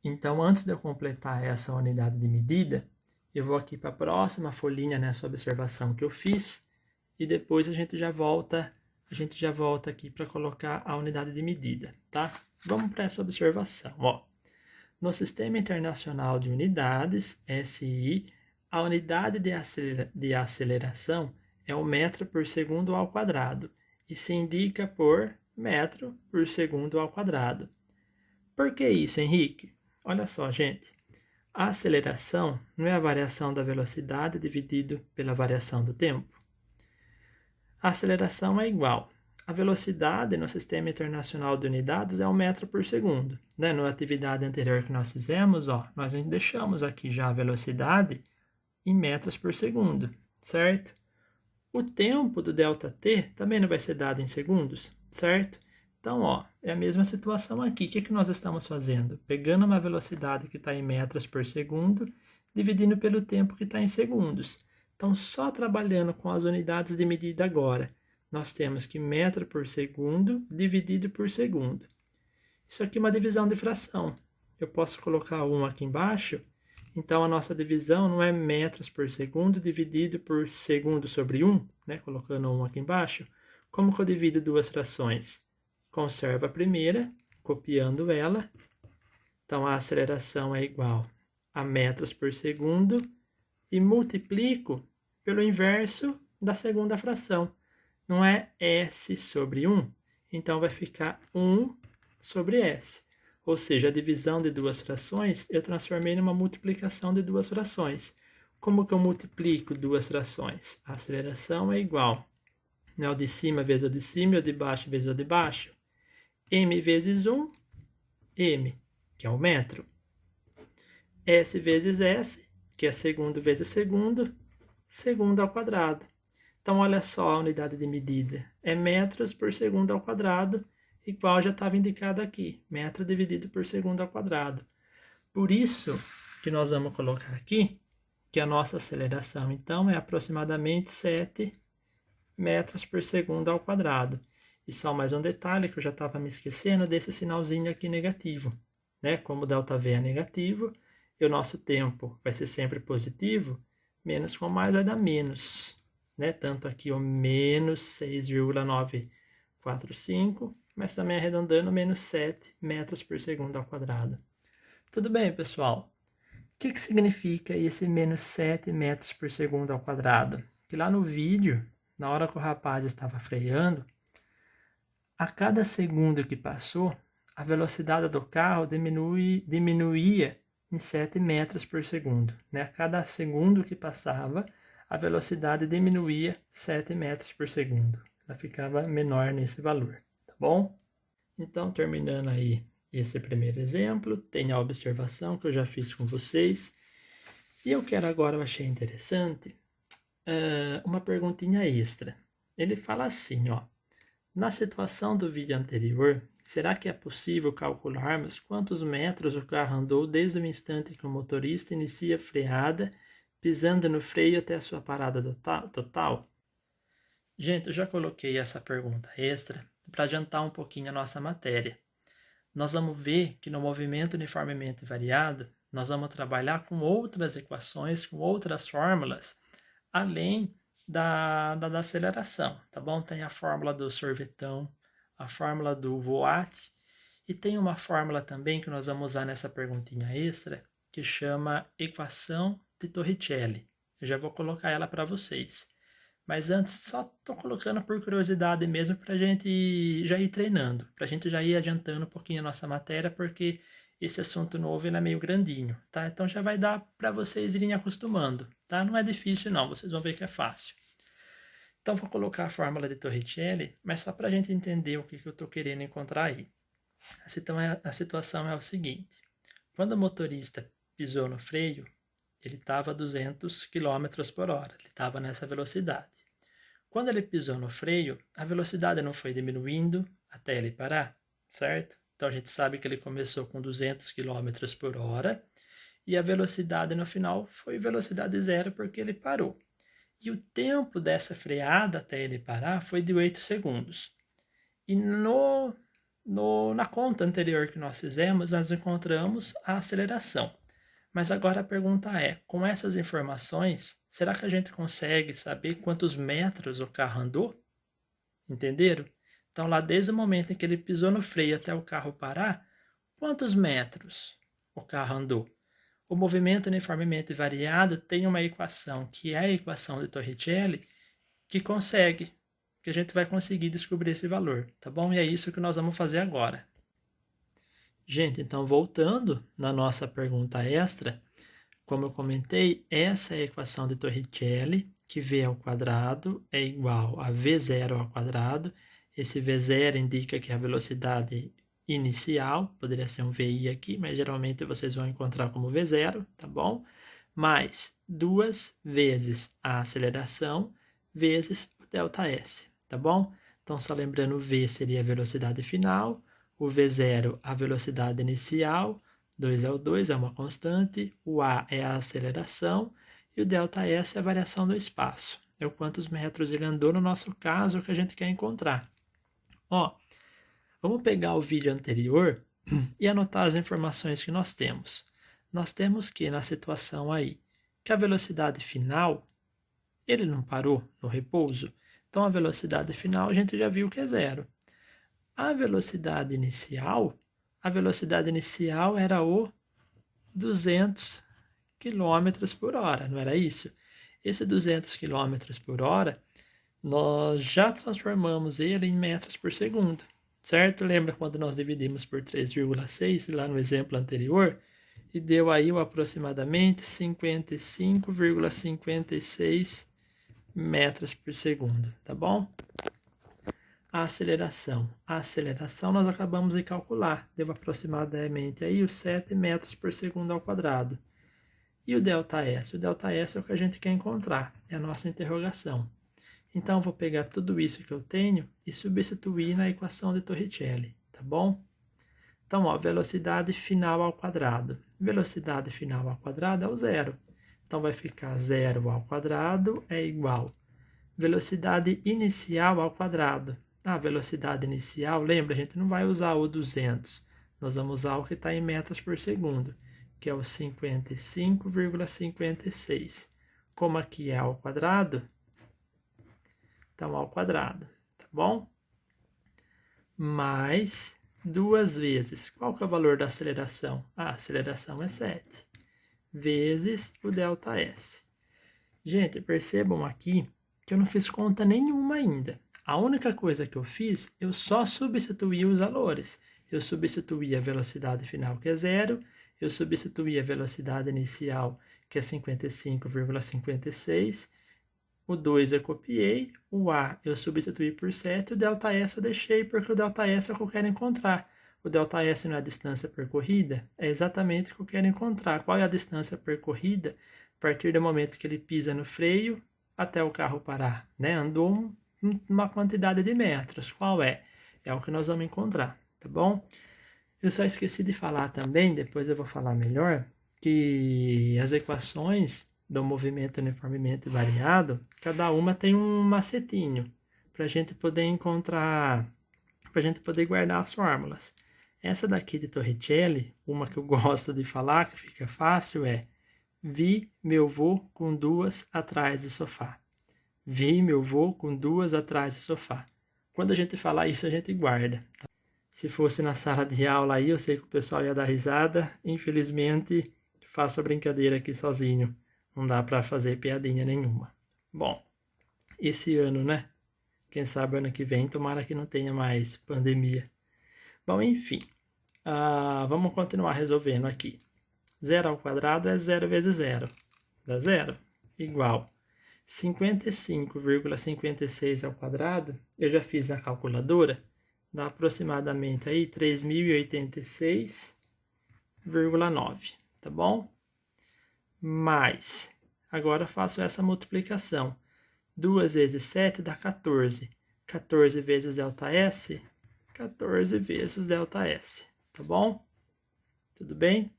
Então, antes de eu completar essa unidade de medida, eu vou aqui para a próxima folhinha nessa observação que eu fiz e depois a gente já volta aqui para colocar a unidade de medida, tá? Vamos para essa observação, ó. No Sistema Internacional de Unidades, SI, a unidade de aceleração é o metro por segundo ao quadrado e se indica por metro por segundo ao quadrado. Por que isso, Henrique? Olha só, gente. A aceleração não é a variação da velocidade dividido pela variação do tempo? A aceleração é igual. A velocidade no Sistema Internacional de Unidades é 1 metro por segundo. Né? Na atividade anterior que nós fizemos, ó, nós deixamos aqui já a velocidade em metros por segundo, certo? O tempo do ΔT também não vai ser dado em segundos, certo? Então, ó, é a mesma situação aqui. O que nós estamos fazendo? Pegando uma velocidade que está em metros por segundo, dividindo pelo tempo que está em segundos. Então, só trabalhando com as unidades de medida agora, nós temos que metro por segundo dividido por segundo. Isso aqui é uma divisão de fração. Eu posso colocar 1 aqui embaixo. Então, a nossa divisão não é metros por segundo dividido por segundo sobre 1, né? Colocando 1 aqui embaixo. Como que eu divido duas frações? Conservo a primeira, copiando ela. Então, a aceleração é igual a metros por segundo e multiplico pelo inverso da segunda fração. Não é S sobre 1? Então, vai ficar 1 sobre S. Ou seja, a divisão de duas frações, eu transformei numa multiplicação de duas frações. Como que eu multiplico duas frações? A aceleração é igual, né, o de cima vezes o de cima e o de baixo vezes o de baixo. M vezes 1, M, que é o metro. S vezes S, que é segundo vezes segundo, segundo ao quadrado. Então, olha só a unidade de medida. É metros por segundo ao quadrado, igual já estava indicado aqui, metro dividido por segundo ao quadrado. Por isso que nós vamos colocar aqui que a nossa aceleração, então, é aproximadamente 7 metros por segundo ao quadrado. E só mais um detalhe que eu já estava me esquecendo desse sinalzinho aqui negativo. Né? Como ΔV é negativo, e o nosso tempo vai ser sempre positivo, menos com mais vai dar menos. Né? Tanto aqui o menos 6,945, mas também arredondando menos 7 metros por segundo ao quadrado. Tudo bem, pessoal? O que significa esse menos 7 metros por segundo ao quadrado? Que lá no vídeo, na hora que o rapaz estava freando, a cada segundo que passou, a velocidade do carro diminuía em 7 metros por segundo. Né? A cada segundo que passava, a velocidade diminuía 7 metros por segundo. Ela ficava menor nesse valor, tá bom? Então, terminando aí esse primeiro exemplo, tem a observação que eu já fiz com vocês. E eu quero agora, eu achei interessante, uma perguntinha extra. Ele fala assim, ó. Na situação do vídeo anterior, será que é possível calcularmos quantos metros o carro andou desde o instante que o motorista inicia a freada, pisando no freio até a sua parada total? Gente, eu já coloquei essa pergunta extra para adiantar um pouquinho a nossa matéria. Nós vamos ver que no movimento uniformemente variado, nós vamos trabalhar com outras equações, com outras fórmulas, além da aceleração, tá bom? Tem a fórmula do sorvetão, a fórmula do Voat, e tem uma fórmula também que nós vamos usar nessa perguntinha extra, que chama equação de Torricelli. Eu já vou colocar ela para vocês. Mas antes, só estou colocando por curiosidade mesmo para a gente já ir treinando, para a gente já ir adiantando um pouquinho a nossa matéria, porque esse assunto novo ele é meio grandinho, tá? Então já vai dar para vocês irem acostumando, tá? Não é difícil não, vocês vão ver que é fácil. Então vou colocar a fórmula de Torricelli, mas só para a gente entender o que eu estou querendo encontrar aí. A situação é o seguinte, quando o motorista pisou no freio, ele estava a 200 km por hora, ele estava nessa velocidade. Quando ele pisou no freio, a velocidade não foi diminuindo até ele parar, certo? Então a gente sabe que ele começou com 200 km por hora e a velocidade no final foi velocidade zero porque ele parou. E o tempo dessa freada até ele parar foi de 8 segundos. E Na conta anterior que nós fizemos, nós encontramos a aceleração. Mas agora a pergunta é, com essas informações, será que a gente consegue saber quantos metros o carro andou? Entenderam? Então, lá desde o momento em que ele pisou no freio até o carro parar, quantos metros o carro andou? O movimento uniformemente variado tem uma equação, que é a equação de Torricelli, que a gente vai conseguir descobrir esse valor, tá bom? E é isso que nós vamos fazer agora. Gente, então voltando na nossa pergunta extra, como eu comentei, essa é a equação de Torricelli, que v ao quadrado é igual a v0 ao quadrado. Esse v0 indica que a velocidade inicial, poderia ser um VI aqui, mas geralmente vocês vão encontrar como v0, tá bom? Mais 2 vezes a aceleração vezes o ΔS, tá bom? Então, só lembrando, o v seria a velocidade final, o v0 a velocidade inicial, 2 é o 2, é uma constante, o a é a aceleração e o ΔS é a variação do espaço. É o quantos metros ele andou no nosso caso que a gente quer encontrar. Ó, vamos pegar o vídeo anterior e anotar as informações que nós temos. Nós temos que, na situação aí, que a velocidade final, ele não parou no repouso, então a velocidade final a gente já viu que é 0. A velocidade inicial era o 200 km por hora, não era isso? Esse 200 km por hora, nós já transformamos ele em metros por segundo, certo? Lembra quando nós dividimos por 3,6 lá no exemplo anterior? E deu aí o aproximadamente 55,56 metros por segundo, tá bom? A aceleração nós acabamos de calcular, deu aproximadamente aí os 7 metros por segundo ao quadrado. E o ΔS? O ΔS é o que a gente quer encontrar, é a nossa interrogação. Então, eu vou pegar tudo isso que eu tenho e substituir na equação de Torricelli, tá bom? Então, ó, velocidade final ao quadrado. Velocidade final ao quadrado é o 0. Então, vai ficar 0 ao quadrado é igual velocidade inicial ao quadrado. A velocidade inicial, lembra, a gente não vai usar o 200. Nós vamos usar o que está em metros por segundo, que é o 55,56. Como aqui é ao quadrado, então ao quadrado, tá bom? Mais 2 vezes. Qual que é o valor da aceleração? A aceleração é 7. Vezes o ΔS. Gente, percebam aqui que eu não fiz conta nenhuma ainda. A única coisa que eu fiz, eu só substituí os valores. Eu substituí a velocidade final, que é 0. Eu substituí a velocidade inicial, que é 55,56. O 2 eu copiei. O A eu substituí por 7. O ΔS eu deixei, porque o ΔS é o que eu quero encontrar. O ΔS não é a distância percorrida? É exatamente o que eu quero encontrar. Qual é a distância percorrida a partir do momento que ele pisa no freio até o carro parar, né? Andou uma quantidade de metros. Qual é? É o que nós vamos encontrar, tá bom? Eu só esqueci de falar também, depois eu vou falar melhor, que as equações do movimento uniformemente variado, cada uma tem um macetinho para a gente poder encontrar, para a gente poder guardar as fórmulas. Essa daqui de Torricelli, uma que eu gosto de falar, que fica fácil, é: vi meu vô com 2 atrás do sofá. Vi meu vô com 2 atrás do sofá. Quando a gente falar isso, a gente guarda. Tá? Se fosse na sala de aula aí, eu sei que o pessoal ia dar risada. Infelizmente, faço a brincadeira aqui sozinho. Não dá para fazer piadinha nenhuma. Bom, esse ano, né? Quem sabe ano que vem, tomara que não tenha mais pandemia. Bom, enfim. Vamos continuar resolvendo aqui. 0 ao quadrado é 0 vezes 0. Dá 0. Igual 55,56 ao quadrado. Eu já fiz na calculadora. Dá aproximadamente aí 3.086,9. Tá bom? Mais. Agora faço essa multiplicação. 2 vezes 7 dá 14. 14 vezes ΔS. 14 vezes ΔS. Tá bom? Tudo bem?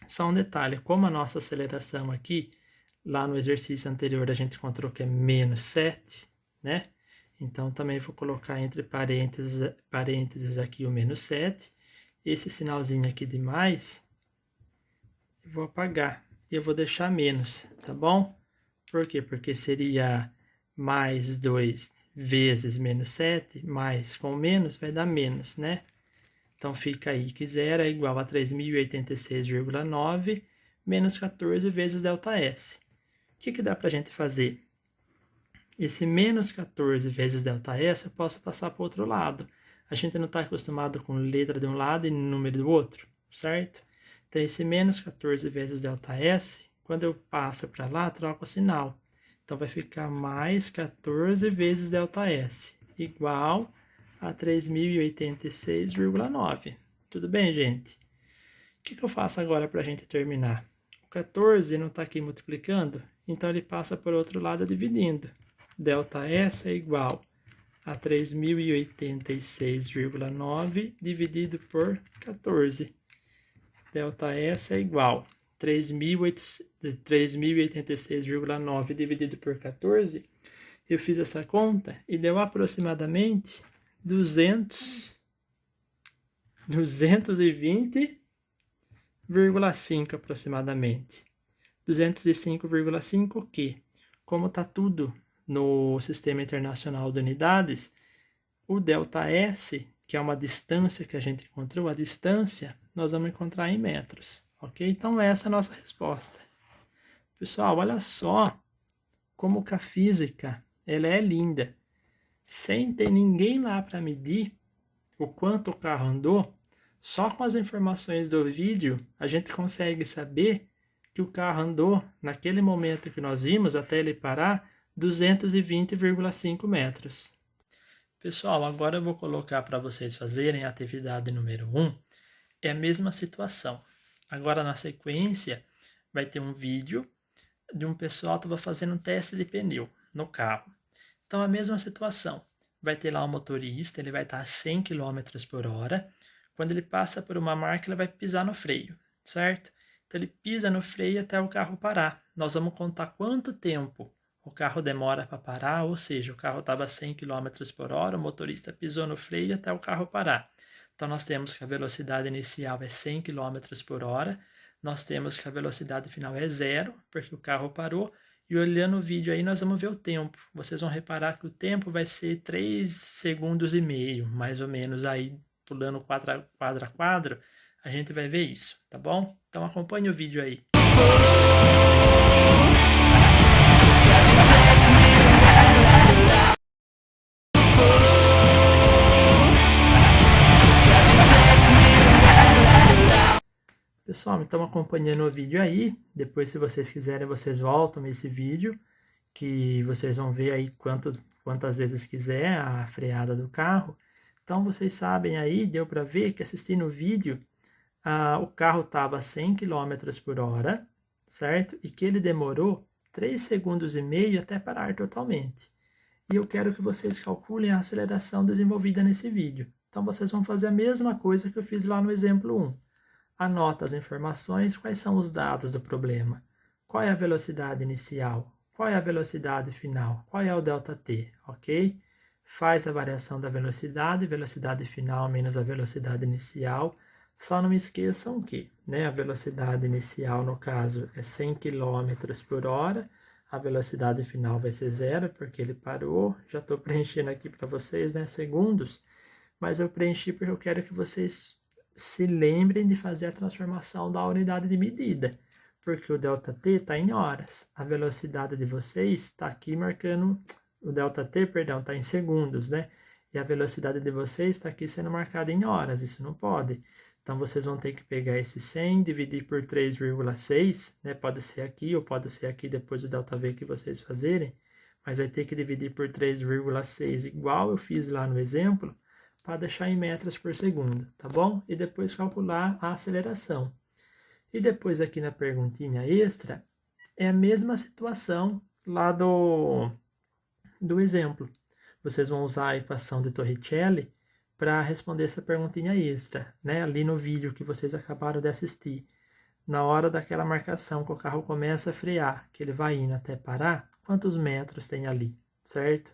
Só um detalhe, como a nossa aceleração aqui, lá no exercício anterior a gente encontrou que é menos 7, né? Então, também vou colocar entre parênteses aqui o menos 7. Esse sinalzinho aqui de mais, eu vou apagar. E eu vou deixar menos, tá bom? Por quê? Porque seria mais 2 vezes menos 7, mais com menos vai dar menos, né? Então, fica aí que zero é igual a 3.086,9 menos 14 vezes ΔS. O que dá para a gente fazer? Esse menos 14 vezes ΔS eu posso passar para o outro lado. A gente não está acostumado com letra de um lado e número do outro, certo? Então, esse menos 14 vezes ΔS, quando eu passo para lá, troco o sinal. Então, vai ficar mais 14 vezes ΔS, igual a 3.086,9. Tudo bem, gente? O que eu faço agora para a gente terminar? O 14 não está aqui multiplicando, então ele passa por outro lado dividindo. ΔS é igual a 3.086,9 dividido por 14. ΔS é igual a 3.086,9 dividido por 14. Eu fiz essa conta e deu aproximadamente 220,5 aproximadamente. 205,5 que, como está tudo no Sistema Internacional de Unidades, o ΔS, que é uma distância que a gente encontrou, a distância, nós vamos encontrar em metros, ok? Então, essa é a nossa resposta. Pessoal, olha só como que a física, ela é linda. Sem ter ninguém lá para medir o quanto o carro andou, só com as informações do vídeo, a gente consegue saber que o carro andou, naquele momento que nós vimos, até ele parar, 220,5 metros. Pessoal, agora eu vou colocar para vocês fazerem a atividade número 1. É a mesma situação. Agora, na sequência, vai ter um vídeo de um pessoal que estava fazendo um teste de pneu no carro. Então, a mesma situação. Vai ter lá um motorista, ele vai estar a 100 km por hora. Quando ele passa por uma marca, ele vai pisar no freio, certo? Então, ele pisa no freio até o carro parar. Nós vamos contar quanto tempo o carro demora para parar, ou seja, o carro estava a 100 km por hora, o motorista pisou no freio até o carro parar. Então, nós temos que a velocidade inicial é 100 km por hora, nós temos que a velocidade final é 0, porque o carro parou, e olhando o vídeo aí, nós vamos ver o tempo. Vocês vão reparar que o tempo vai ser 3,5 segundos, mais ou menos, aí pulando quadro a quadro, a gente vai ver isso, tá bom? Então, acompanhe o vídeo aí. Pessoal, então acompanhando o vídeo aí, depois se vocês quiserem, vocês voltam esse vídeo, que vocês vão ver aí quantas vezes quiser a freada do carro. Então vocês sabem aí, deu para ver que assistindo o vídeo, o carro estava a 100 km por hora, certo? E que ele demorou 3,5 segundos até parar totalmente. E eu quero que vocês calculem a aceleração desenvolvida nesse vídeo. Então vocês vão fazer a mesma coisa que eu fiz lá no exemplo 1. Anota as informações, quais são os dados do problema, qual é a velocidade inicial, qual é a velocidade final, qual é o ΔT, ok? Faz a variação da velocidade final menos a velocidade inicial. Só não me esqueçam que, a velocidade inicial, no caso, é 100 km por hora, a velocidade final vai ser 0, porque ele parou. Já estou preenchendo aqui para vocês, segundos, mas eu preenchi porque eu quero que vocês se lembrem de fazer a transformação da unidade de medida, porque o ΔT está em horas. A velocidade de vocês está aqui marcando, o ΔT, perdão, está em segundos, E a velocidade de vocês está aqui sendo marcada em horas, isso não pode. Então, vocês vão ter que pegar esse 100, dividir por 3,6, Pode ser aqui ou pode ser aqui depois do ΔV que vocês fazerem, mas vai ter que dividir por 3,6, igual eu fiz lá no exemplo, para deixar em metros por segundo, tá bom? E depois calcular a aceleração. E depois aqui na perguntinha extra, é a mesma situação lá do exemplo. Vocês vão usar a equação de Torricelli para responder essa perguntinha extra, ali no vídeo que vocês acabaram de assistir. Na hora daquela marcação que o carro começa a frear, que ele vai indo até parar, quantos metros tem ali, certo?